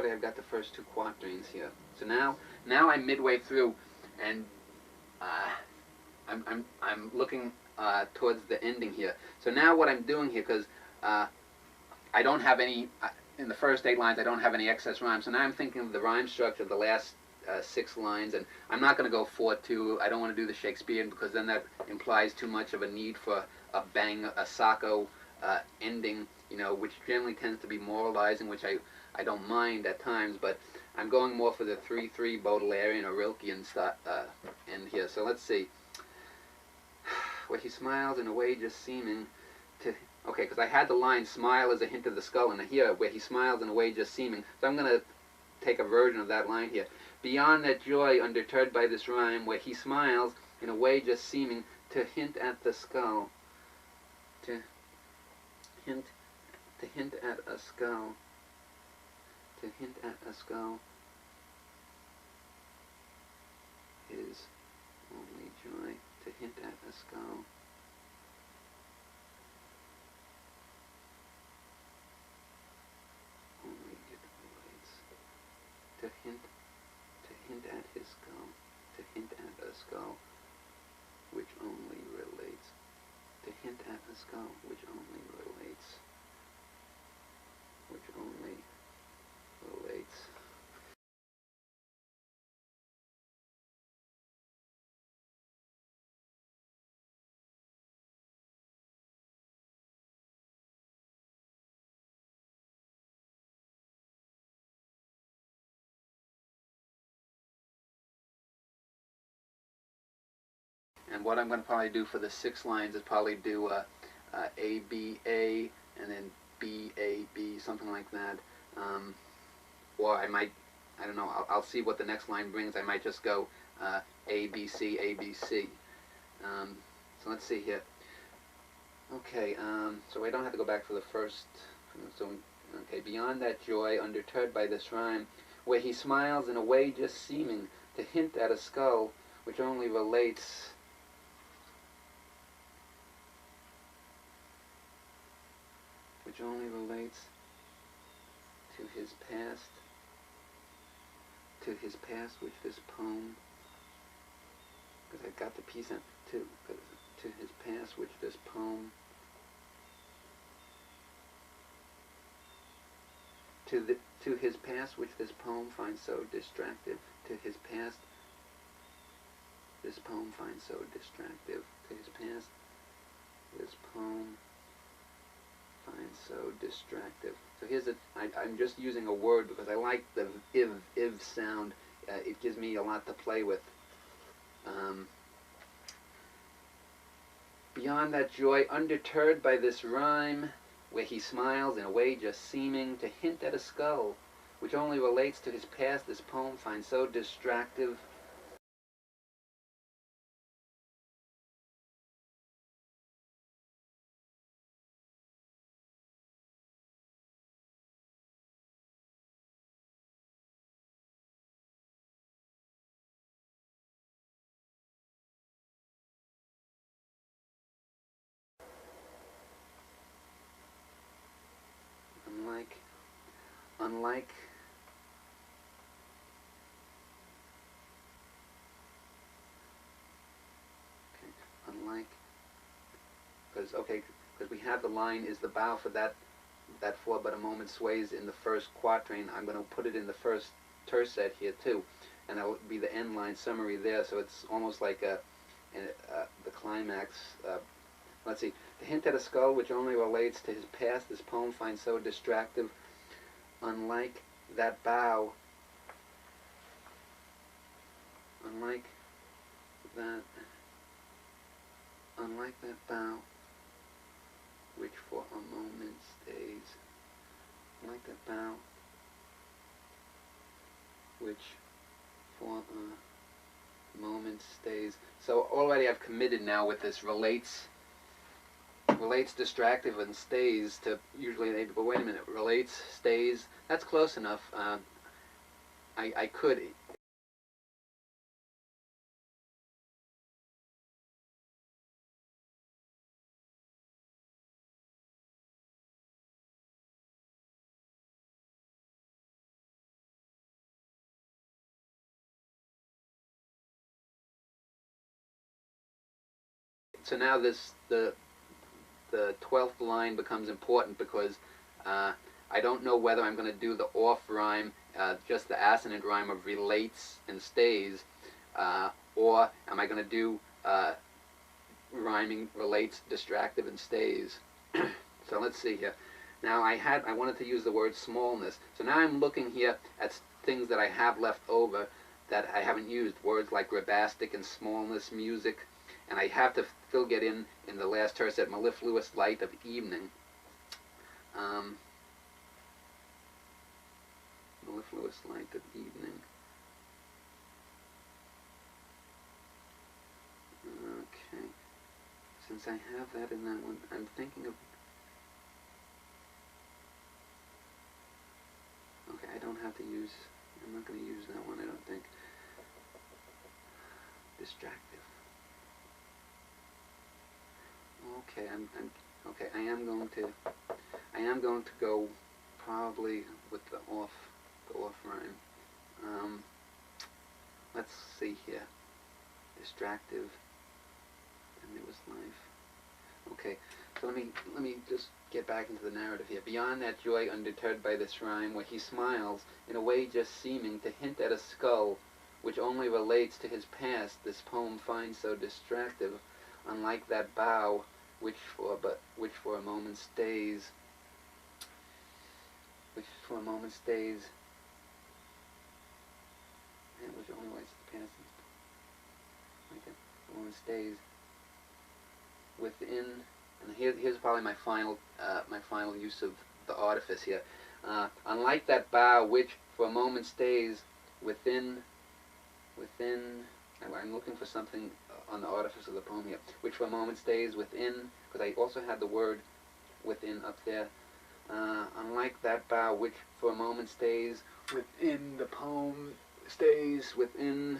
already I've got the first two quatrains here. So now I'm midway through, and I'm looking towards the ending here. So now what I'm doing here, because I don't have any in the first 8 lines, I don't have any excess rhyme. So now I'm thinking of the rhyme structure of the last 6 lines, and I'm not going to go 4-2. I don't want to do the Shakespearean, because then that implies too much of a need for a bang, a sacco ending, you know, which generally tends to be moralizing, which I don't mind at times, but I'm going more for the 3-3 Baudelarian or Rilkean end here. So let's see. Where he smiles in a way just seeming to... Okay, because I had the line, smile is a hint of the skull, and here, where he smiles in a way just seeming. So I'm going to take a version of that line here. Beyond that joy, undeterred by this rhyme, where he smiles in a way just seeming to hint at the skull. To hint at a skull. To hint at a skull is only joy. To hint at a skull. Only it relates. To hint at his skull. To hint at a skull which only relates. To hint at a skull which only relates. Which only relates. And what I'm going to probably do for the 6 lines is probably do A, B, A, and then B, A, B, something like that. Or I might, I don't know, I'll see what the next line brings. I might just go A, B, C, A, B, C. So let's see here. Okay, so I don't have to go back for the first. So, okay, beyond that joy, undeterred by this rhyme, where he smiles in a way just seeming to hint at a skull which only relates. Which only relates to his past, which this poem, because I've got the piece on, to his past, which this poem, to his past, which this poem finds so distractive, to his past, this poem finds so distractive, to his past, this poem finds so distractive. So here's I'm just using a word because I like the iv sound. It gives me a lot to play with. Beyond that joy, undeterred by this rhyme, where he smiles in a way just seeming to hint at a skull, which only relates to his past, this poem finds so distractive. Unlike because we have the line, is the bough for that for but a moment sways in the first quatrain. I'm going to put it in the first tercet here too, and that will be the end line summary there. So it's almost like the climax. Let's see. To hint at a skull which only relates to his past, this poem finds so distractive. Unlike that bough. Unlike that bough which for a moment stays. Like that bough which for a moment stays. So already I've committed now with this relates distractive and stays to, usually they go, wait a minute, relates, stays, that's close enough. I could so now the 12th line becomes important because I don't know whether I'm going to do the off rhyme, just the assonant rhyme of relates and stays, or am I going to do rhyming relates, distractive, and stays. So let's see here. Now I wanted to use the word smallness. So now I'm looking here at things that I have left over that I haven't used. Words like grabastic and smallness, music, and I have to still get in the last terse at mellifluous light of evening. Mellifluous light of evening. Okay. Since I have that in that one, I'm thinking of... Okay, I don't have to use... I'm not going to use that one, I don't think. Distractive. Okay, okay, I am going to go probably with the off rhyme. Let's see here. Distractive, and there was life. Okay, so let me just get back into the narrative here. Beyond that joy undeterred by this rhyme, where he smiles, in a way just seeming to hint at a skull, which only relates to his past, this poem finds so distractive, unlike that bough, which for a moment stays, and which only relates to the past, like that, a moment stays within. And here's probably my final use of the artifice here. Unlike that bough, which for a moment stays within. I'm looking for something on the artifice of the poem here, which for a moment stays within, because I also had the word within up there. Unlike that bough, which for a moment stays within the poem, stays within.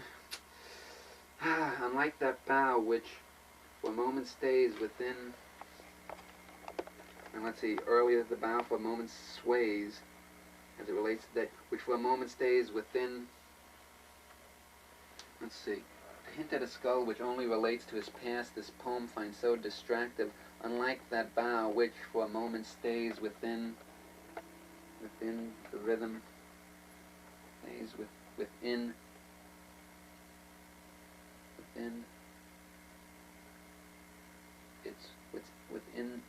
Unlike that bough, which for a moment stays within. And let's see, earlier the bough for a moment sways, as it relates to that, which for a moment stays within. Let's see. To hint at a skull which only relates to his past, this poem finds so distractive, unlike that bough which for a moment stays within the rhythm, stays within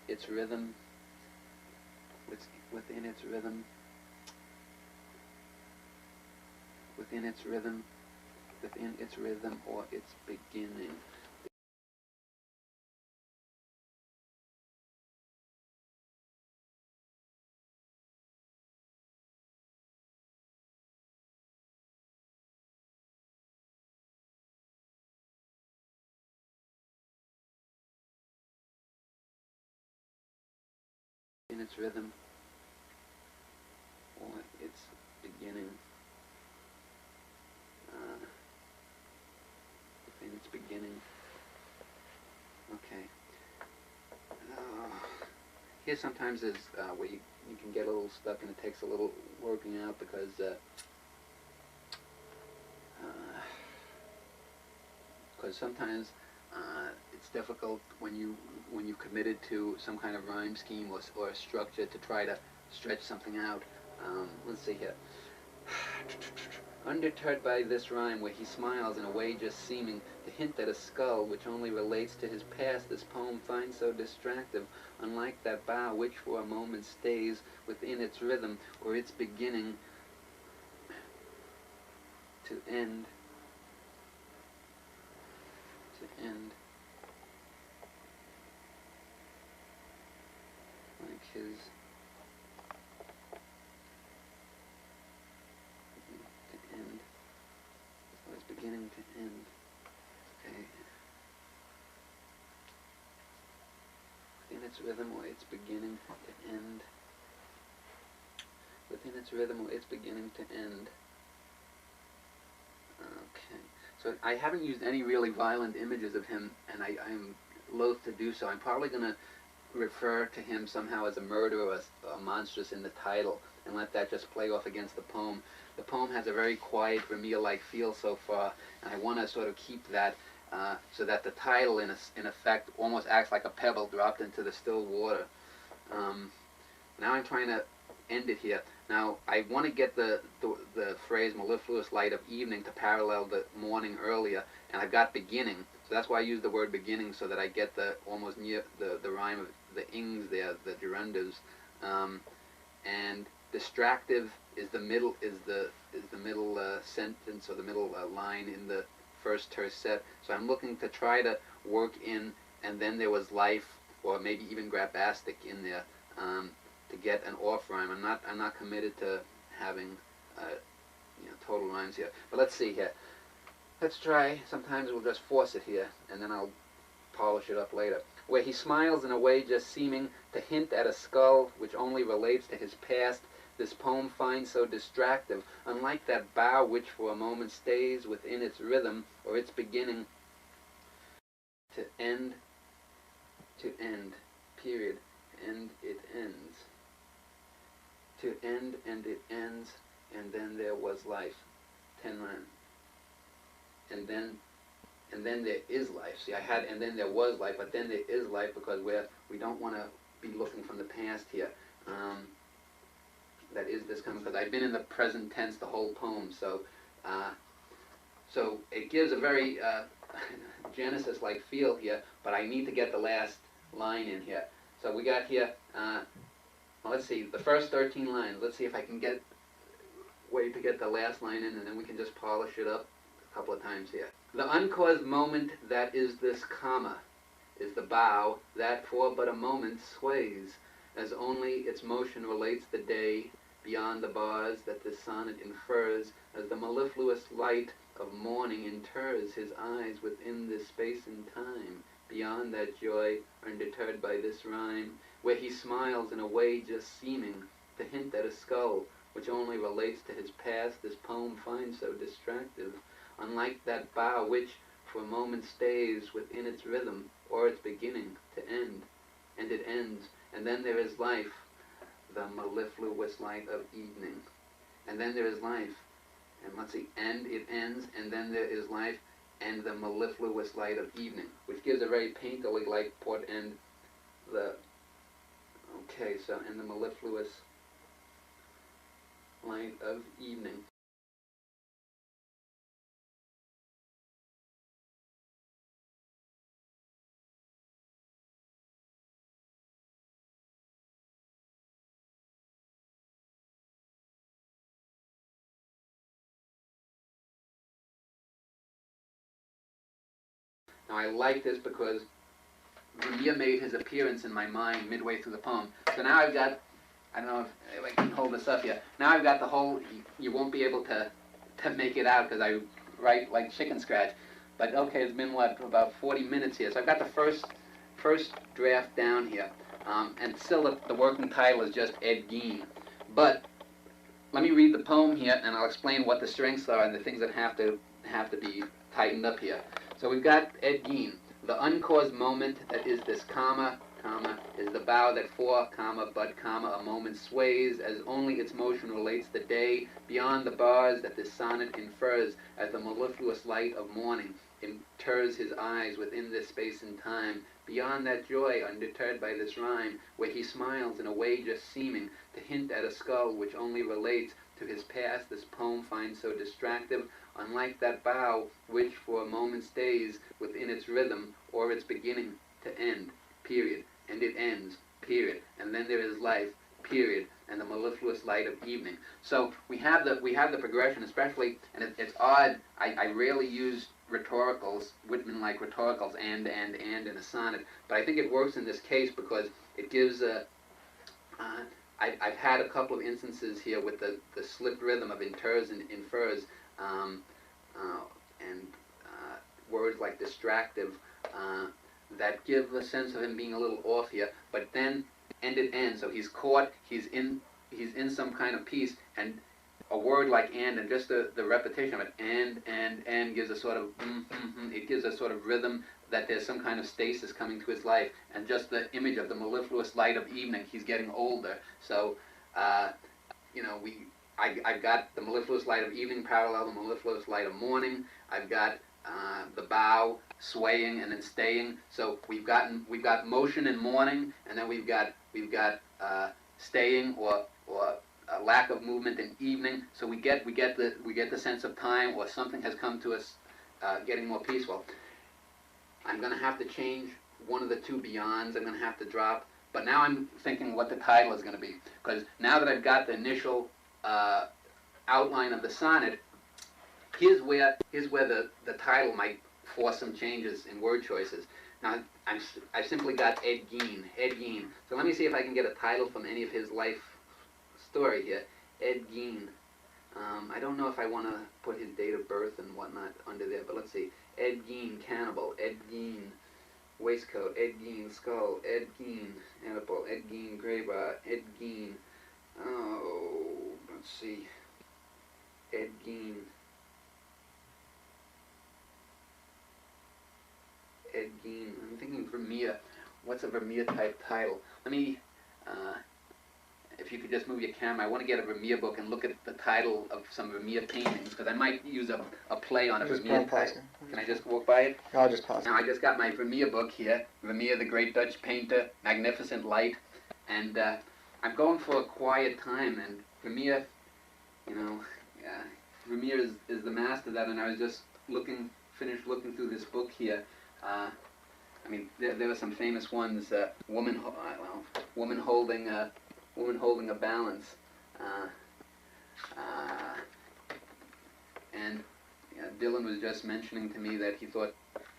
its rhythm, within its rhythm or its beginning. In its rhythm or its beginning. In its beginning. Okay. Here sometimes is where you can get a little stuck and it takes a little working out because sometimes it's difficult when you've committed to some kind of rhyme scheme or a structure to try to stretch something out. Let's see here. Undeterred by this rhyme, where he smiles in a way just seeming to hint at a skull which only relates to his past, this poem finds so distractive, unlike that bough which for a moment stays within its rhythm or its beginning to end. Like his beginning to end. Okay. Within its rhythm or its beginning to end. Within its rhythm or its beginning to end. Okay. So I haven't used any really violent images of him, and I'm loath to do so. I'm probably going to refer to him somehow as a murderer or a monstrous in the title, and let that just play off against the poem. The poem has a very quiet, Vermeer-like feel so far, and I want to sort of keep that so that the title in effect almost acts like a pebble dropped into the still water. Now I'm trying to end it here. Now I want to get the phrase mellifluous light of evening to parallel the morning earlier, and I've got beginning, so that's why I use the word beginning, so that I get the almost near the rhyme of the ings there, the gerundas, and distractive is the middle sentence, or the middle line in the first terse set. So I'm looking to try to work in "and then there was life," or maybe even grabastic in there, to get an off rhyme. I'm not committed to having total rhymes here. But let's see here. Let's try. Sometimes we'll just force it here, and then I'll polish it up later. Where he smiles in a way just seeming to hint at a skull which only relates to his past, this poem finds so distractive, unlike that bough which for a moment stays within its rhythm or its beginning, to end, period, and it ends. To end, and it ends, and then there was life. 10 rhymes. And then there is life. See, I had "and then there was life," but then there is life, because we don't want to be looking from the past here. That is this coming, because I've been in the present tense the whole poem, so it gives a very Genesis-like feel here, but I need to get the last line in here. So we got here, well, let's see, the first 13 lines. Let's see if I can get way to get the last line in, and then we can just polish it up a couple of times here. The uncaused moment that is this comma is the bough that for but a moment sways, as only its motion relates the day beyond the bars that this sonnet infers, as the mellifluous light of morning inters his eyes within this space and time, beyond that joy undeterred by this rhyme, where he smiles in a way just seeming to hint at a skull which only relates to his past, this poem finds so distractive, unlike that bough which for a moment stays within its rhythm or its beginning to end, and it ends, and then there is life, the mellifluous light of evening. And then there is life, and let's see, and it ends, and then there is life, and the mellifluous light of evening, which gives a very painterly like port end. Okay, so, and the mellifluous light of evening. Now I like this because Vermeer made his appearance in my mind midway through the poem. So now I've got, I don't know if I can hold this up here. Now I've got the whole, you won't be able to make it out because I write like chicken scratch. But okay, it's been what, about 40 minutes here. So I've got the first draft down here. And still the working title is just Ed Gein. But let me read the poem here, and I'll explain what the strengths are and the things that have to be tightened up here. So we've got Ed Gein. The uncaused moment that is this comma, is the bough that for, but, a moment sways, as only its motion relates the day, beyond the bars that this sonnet infers, as the mellifluous light of morning inters his eyes within this space and time, beyond that joy undeterred by this rhyme, where he smiles in a way just seeming to hint at a skull which only relates to his past, this poem finds so distractive, unlike that bough which for a moment stays within its rhythm or its beginning to end, period, and it ends, period, and then there is life, period, and the mellifluous light of evening. So we have the progression, especially, and it's odd, I rarely use rhetoricals, Whitman-like rhetoricals, and in a sonnet, but I think it works in this case because it gives a, I've had a couple of instances here with the slipped rhythm of inters and infers, and words like distractive, that give a sense of him being a little off here, but then, and it ends, so he's caught, he's in some kind of piece, and a word like and just the repetition of it, and gives a sort of, it gives a sort of rhythm that there's some kind of stasis coming to his life, and just the image of the mellifluous light of evening, he's getting older, so, I've got the mellifluous light of evening parallel the mellifluous light of morning. I've got the bough swaying and then staying. So we've got motion in morning, and then we've got staying or a lack of movement in evening. So we get the sense of time, or something has come to us, getting more peaceful. I'm going to have to change one of the two beyonds. I'm going to have to drop. But now I'm thinking what the title is going to be, because now that I've got the initial outline of the sonnet, here's where the title might force some changes in word choices. Now I've simply got Ed Gein. So let me see if I can get a title from any of his life story here. Ed Gein. I don't know if I want to put his date of birth and whatnot under there, but let's see. Ed Gein, cannibal. Ed Gein, waistcoat. Ed Gein, skull. Ed Gein, apple. Ed Gein, gray bar. Ed Gein. Oh, let's see. Ed Gein. Ed Gein. I'm thinking Vermeer. What's a Vermeer type title? Let me, if you could just move your camera, I want to get a Vermeer book and look at the title of some Vermeer paintings, because I might use a play on a Vermeer title. Can I just walk by it? I'll just pause. Now I just got my Vermeer book here. Vermeer, the great Dutch painter, magnificent light, and I'm going for a quiet time. And Vermeer, Vermeer is the master of that. And I was just finished looking through this book here. I mean, there were some famous ones. Woman holding a balance, and Dylan was just mentioning to me that he thought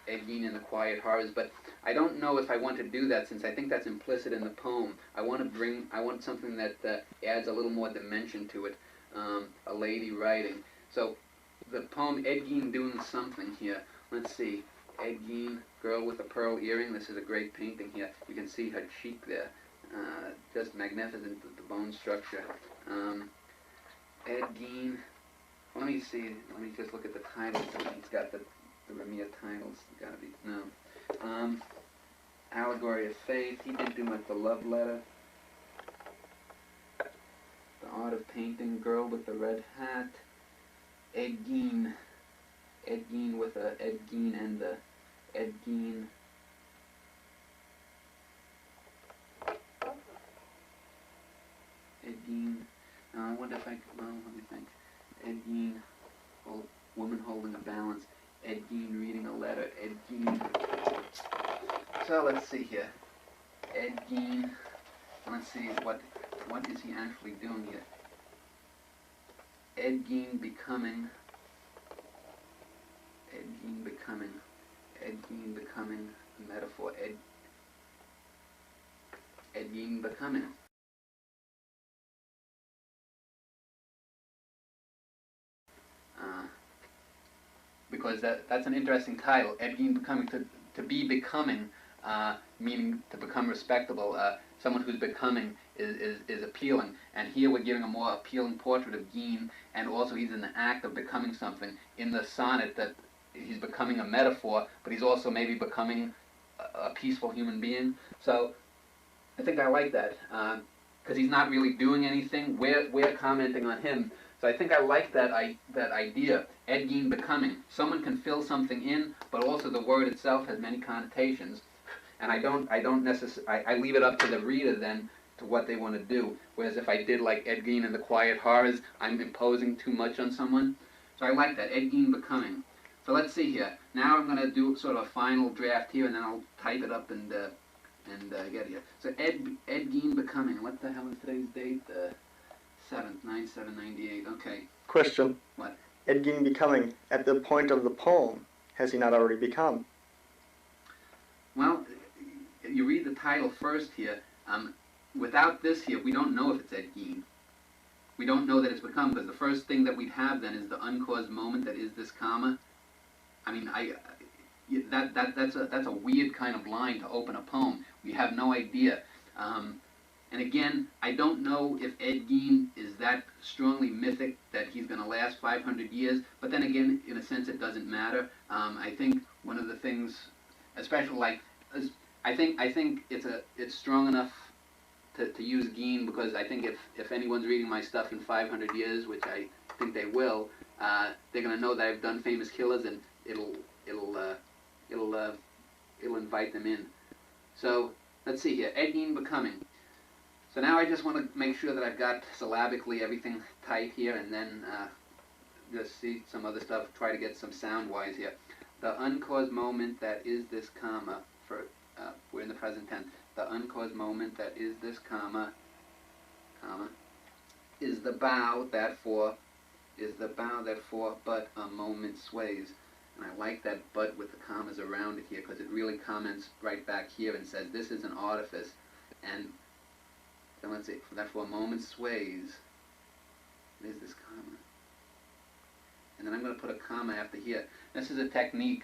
Ed Gein in the Quiet Horrors, but I don't know if I want to do that, since I think that's implicit in the poem. I want something that adds a little more dimension to it. A lady writing. So the poem Ed Gein doing something here. Let's see. Ed Gein, girl with a pearl earring. This is a great painting here. You can see her cheek there. Just magnificent, the bone structure. Ed Gein. Let me see. Let me just look at the titles. He's got the Vermeer titles. Gotta be no. Allegory of Faith. He didn't do much. The Love Letter. The Art of Painting. Girl with the Red Hat. Ed Gein. Ed Gein with a Ed Gein and the Ed Gein. Ed Gein. I wonder if I could, well, let me think. Ed Gein, woman holding a balance. Ed Gein reading a letter. Ed Gein. So let's see here. Ed Gein. Let's see what is he actually doing here. Ed Gein becoming. Ed Gein becoming. Ed Gein becoming a metaphor. Ed Gein becoming. Because that's an interesting title. Ed Gein becoming, to be becoming, meaning to become respectable. Someone who's becoming is appealing. And here we're giving a more appealing portrait of Gein, and also he's in the act of becoming something. In the sonnet, that he's becoming a metaphor, but he's also maybe becoming a peaceful human being. So I think I like that, because he's not really doing anything. We're commenting on him. So I think I like that idea. Ed Gein becoming. Someone can fill something in, but also the word itself has many connotations. And I don't necessarily, I leave it up to the reader then to what they want to do. Whereas if I did like Ed Gein in the Quiet Horrors, I'm imposing too much on someone. So I like that, Ed Gein becoming. So let's see here. Now I'm going to do sort of a final draft here, and then I'll type it up and get here. So Ed Gein becoming. What the hell is today's date? 7th, 9/7/98. Okay. Question. What? Ed Gein becoming, at the point of the poem, has he not already become? Well, you read the title first here. Without this here, we don't know if it's Ed Gein. We don't know that it's become, because the first thing that we'd have then is the uncaused moment that is this comma. I mean, that's a weird kind of line to open a poem. We have no idea. And again, I don't know if Ed Gein is that strongly mythic that he's going to last 500 years, but then again, in a sense, it doesn't matter. I think one of the things, especially like, I think it's strong enough to use Gein, because I think if anyone's reading my stuff in 500 years, which I think they will, they're going to know that I've done famous killers, and it'll it'll invite them in. So let's see here, Gein becoming. So now I just want to make sure that I've got syllabically everything tight here, and then just see some other stuff, try to get some sound-wise here. The uncaused moment that is this comma, we're in the present tense. The uncaused moment that is this comma, is the bough that for but a moment sways. And I like that but with the commas around it here, because it really comments right back here and says this is an artifice. And then let's see, that for a moment sways. There's this comma. And then I'm going to put a comma after here. This is a technique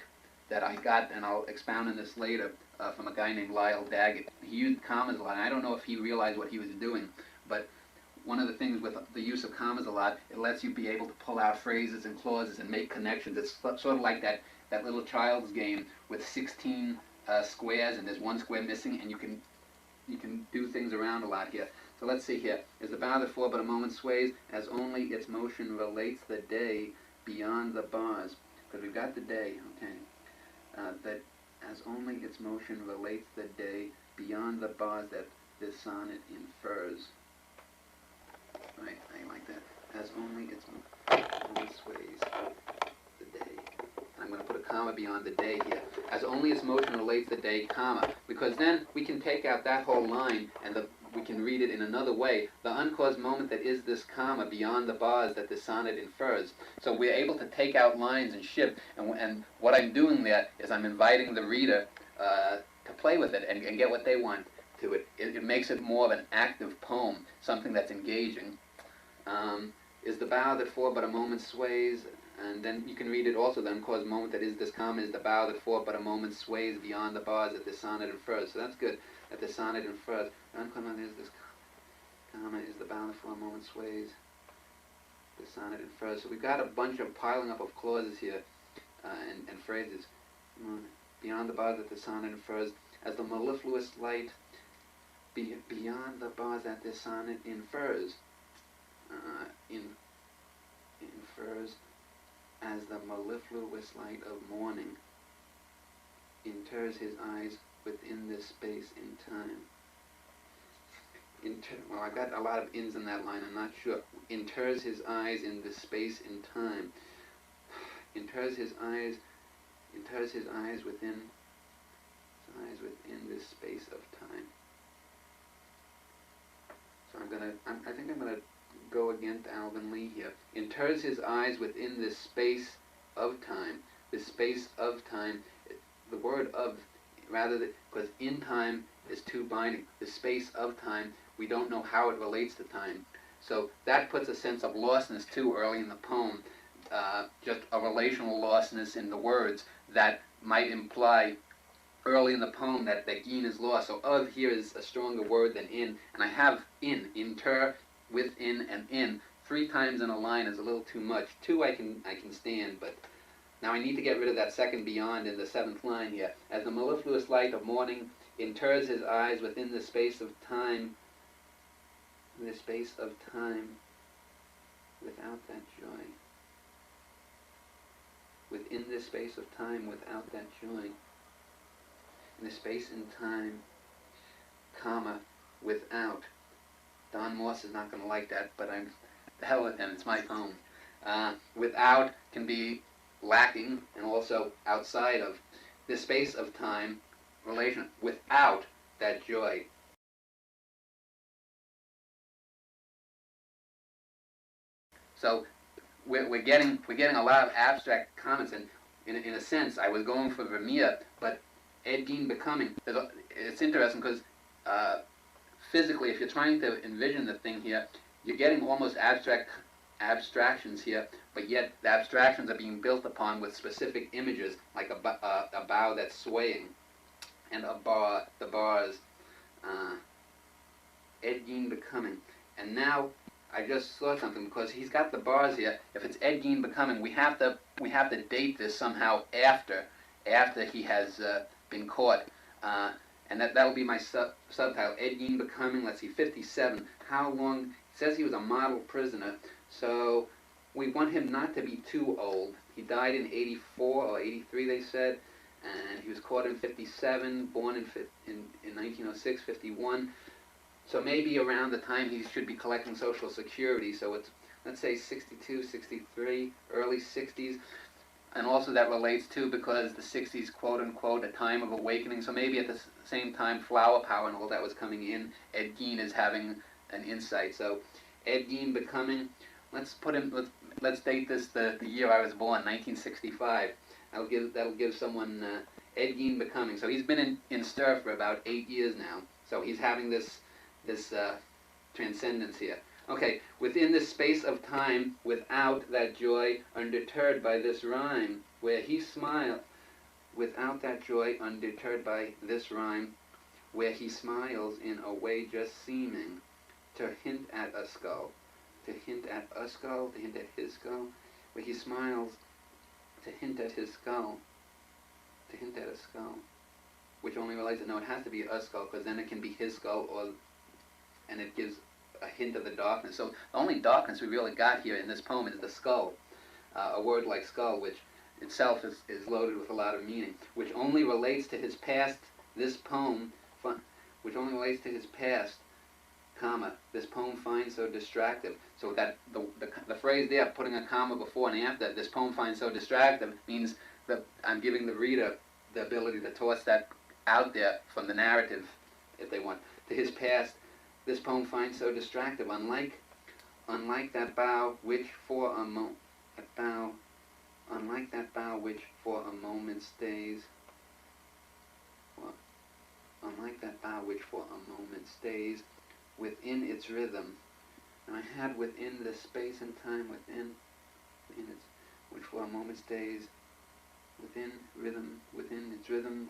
that I got, and I'll expound on this later, from a guy named Lyle Daggett. He used commas a lot, and I don't know if he realized what he was doing, but one of the things with the use of commas a lot, it lets you be able to pull out phrases and clauses and make connections. It's sort of like that little child's game with 16 squares, and there's one square missing, and you can do things around a lot here. So let's see here. Is the bough that for but a moment sways, as only its motion relates the day beyond the bars. Because we've got the day, okay. That as only its motion relates the day beyond the bars that this sonnet infers. Right, I like that. As only its motion sways the day. And I'm going to put a comma beyond the day here. As only its motion relates the day, comma. Because then we can take out that whole line and we can read it in another way. The uncaused moment that is this comma beyond the bars that this sonnet infers. So we're able to take out lines and shift, and what I'm doing there is I'm inviting the reader to play with it and get what they want to it. It makes it more of an active poem, something that's engaging. Is the bough that for but a moment sways, and then you can read it also, the uncaused moment that is this comma is the bough that for but a moment sways beyond the bars that this sonnet infers. So that's good, that the sonnet infers. The uncaused moment is this comma is the bough that for a moment sways, the sonnet infers. So we've got a bunch of piling up of clauses here, and phrases. Beyond the bars that the sonnet infers, as the mellifluous light beyond the bars that this sonnet infers. Infers as the mellifluous light of morning inters his eyes within this space in time. Well, I got a lot of ins in that line, I'm not sure. Inters his eyes in this space in time. Inters his eyes within this space of time. So I think I'm gonna go against Alvin Lee here. Inters his eyes within this space of time. This space of time, the word of, rather than, because in time is too binding. The space of time, we don't know how it relates to time. So that puts a sense of lostness too early in the poem, just a relational lostness in the words that might imply early in the poem that Gein is lost. So of here is a stronger word than in, and I have inter, within, and in. 3 times in a line is a little too much. 2 I can stand, but now I need to get rid of that second beyond in the 7th line here. As the mellifluous light of morning inters his eyes within the space of time, without that joy. Within this space of time, without that joy. In the space and time, comma, without. Don Moss is not going to like that, but I'm the hell with him, it's my poem. Without can be lacking and also outside of. This space of time, relation, without that joy. So we're getting a lot of abstract comments, and in a sense I was going for Vermeer, but Gein becoming, it's interesting because physically, if you're trying to envision the thing here, you're getting almost abstractions here, but yet the abstractions are being built upon with specific images, like a bough that's swaying, and the bars, Gein becoming. And now I just saw something, because he's got the bars here. If it's Gein becoming, we have to date this somehow after he has been caught. And that'll be my subtitle, Gein becoming, let's see, 57. How long? It says he was a model prisoner. So we want him not to be too old. He died in 84 or 83, they said, and he was caught in 57, born in 1906, 51. So maybe around the time he should be collecting Social Security. So it's, let's say 62, 63, early 60s. And also that relates to, because the 60s, quote unquote, a time of awakening. So maybe at the same time flower power and all that was coming in, Ed Gein is having an insight. So Ed Gein becoming, let's put him, let's date this the year I was born, 1965. That'll give someone Ed Gein becoming. So he's been in stir for about 8 years now. So he's having this transcendence here. Okay, within this space of time, without that joy, undeterred by this rhyme, where he smiled, without that joy, undeterred by this rhyme, where he smiles in a way just seeming to hint at a skull, to hint at a skull, to hint at his skull, where he smiles to hint at his skull, to hint at a skull, which only relates to, no, it has to be a skull, because then it can be his skull, and it gives a hint of the darkness. So the only darkness we really got here in this poem is the skull, a word like skull, which itself is loaded with a lot of meaning, which only relates to his past, this poem, which only relates to his past, comma, this poem finds so distractive. So that the phrase there, putting a comma before and after, this poem finds so distractive, means that I'm giving the reader the ability to toss that out there from the narrative, if they want, to his past. This poem finds so distractive, unlike that bough which for a unlike that bough which for a moment stays. Well, unlike that bough which for a moment stays within its rhythm. And I had within the space and time within its, which for a moment stays within its rhythm,